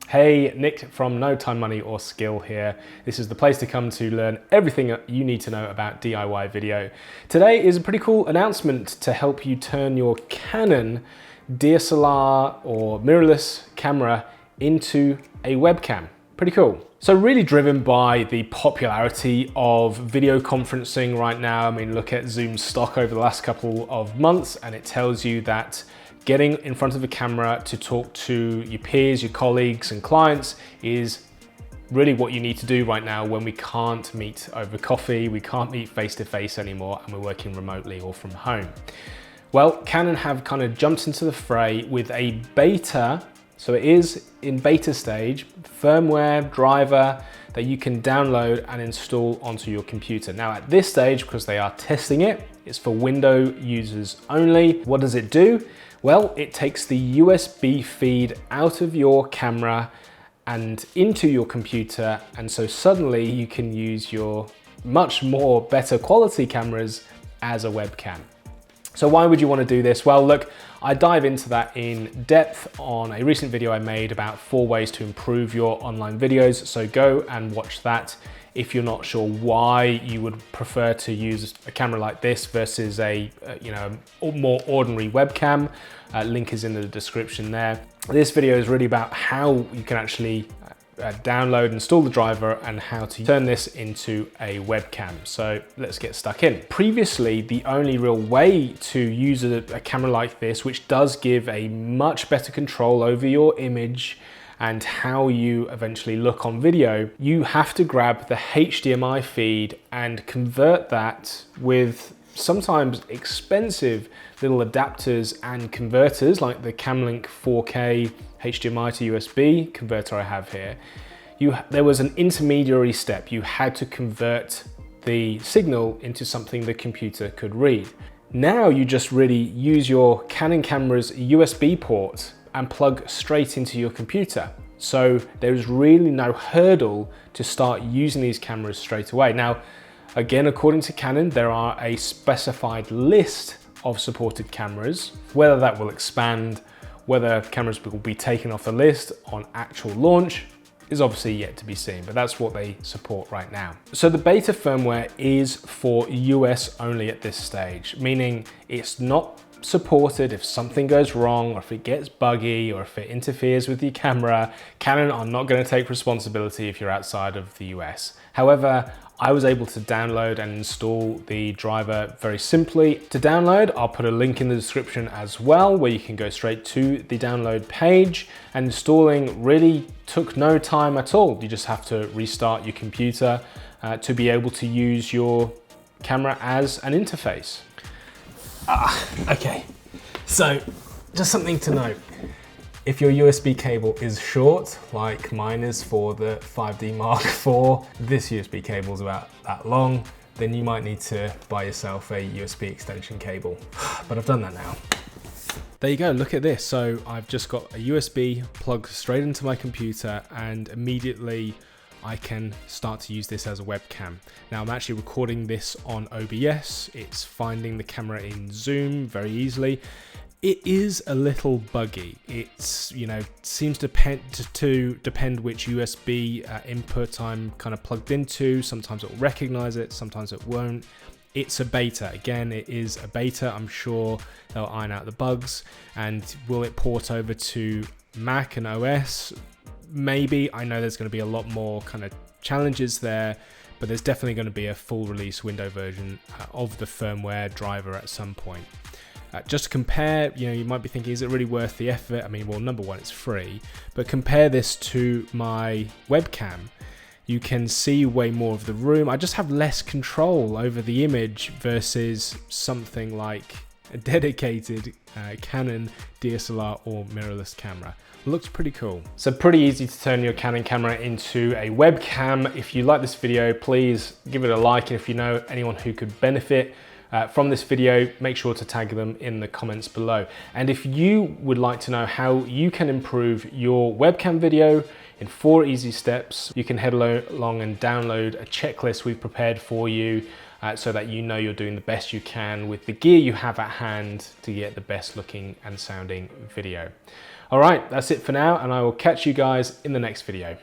Hey, Nick from No Time, Money or Skill here. This is the place to come to learn everything you need to know about DIY video. Today is a pretty cool announcement to help you turn your Canon DSLR or mirrorless camera into a webcam. Pretty cool. So really driven by the popularity of video conferencing right now. I mean, look at Zoom's stock over the last couple of months and it tells you that getting in front of a camera to talk to your peers, your colleagues and clients is really what you need to do right now when we can't meet over coffee, we can't meet face to face anymore and we're working remotely or from home. Well, Canon have kind of jumped into the fray with a beta, so it is in beta stage, firmware driver that you can download and install onto your computer. Now at this stage, because they are testing it, it's for Windows users only. What does it do? Well, it takes the USB feed out of your camera and into your computer, and so suddenly you can use your much more better quality cameras as a webcam. So why would you want to do this? Well, look, I dive into that in depth on a recent video I made about 4 ways to improve your online videos. So go and watch that if you're not sure why you would prefer to use a camera like this versus a more ordinary webcam. Link is in the description there. This video is really about how you can actually download, install the driver and how to turn this into a webcam. So let's get stuck in. Previously, the only real way to use a camera like this, which does give a much better control over your image and how you eventually look on video, you have to grab the HDMI feed and convert that with sometimes expensive little adapters and converters like the Camlink 4K HDMI to USB converter I have here. There was an intermediary step. You had to convert the signal into something the computer could read. Now you just really use your Canon camera's USB port and plug straight into your computer. So there's really no hurdle to start using these cameras straight away. Now, again, according to Canon, there are a specified list of supported cameras. Whether that will expand, whether cameras will be taken off the list on actual launch is obviously yet to be seen, but that's what they support right now. So the beta firmware is for US only at this stage, meaning it's not supported if something goes wrong or if it gets buggy or if it interferes with your camera. Canon are not going to take responsibility if you're outside of the US. However, I was able to download and install the driver very simply. To download, I'll put a link in the description as well, where you can go straight to the download page, and installing really took no time at all. You just have to restart your computer to be able to use your camera as an interface. Okay, so just something to note. If your USB cable is short, like mine is for the 5D Mark IV, this USB cable is about that long, then you might need to buy yourself a USB extension cable. But I've done that now. There you go, look at this. So I've just got a USB plug straight into my computer and immediately I can start to use this as a webcam. Now I'm actually recording this on OBS. It's finding the camera in Zoom very easily. It is a little buggy. It's, seems to depend which USB input I'm kind of plugged into. Sometimes it will recognize it, sometimes it won't. It's a beta. Again, it is a beta. I'm sure they'll iron out the bugs. And will it port over to Mac and OS? Maybe. I know there's going to be a lot more kind of challenges there, but there's definitely going to be a full release window version of the firmware driver at some point. Just to compare, you might be thinking, is it really worth the effort? I mean, well, number one, it's free, but compare this to my webcam. You can see way more of the room. I just have less control over the image versus something like a dedicated Canon DSLR or mirrorless camera. Looks pretty cool. So pretty easy to turn your Canon camera into a webcam. If you like this video, please give it a like, and if you know anyone who could benefit from this video, make sure to tag them in the comments below. And if you would like to know how you can improve your webcam video in 4 easy steps, you can head along and download a checklist we've prepared for you so that you know you're doing the best you can with the gear you have at hand to get the best looking and sounding video. All right, that's it for now, and I will catch you guys in the next video.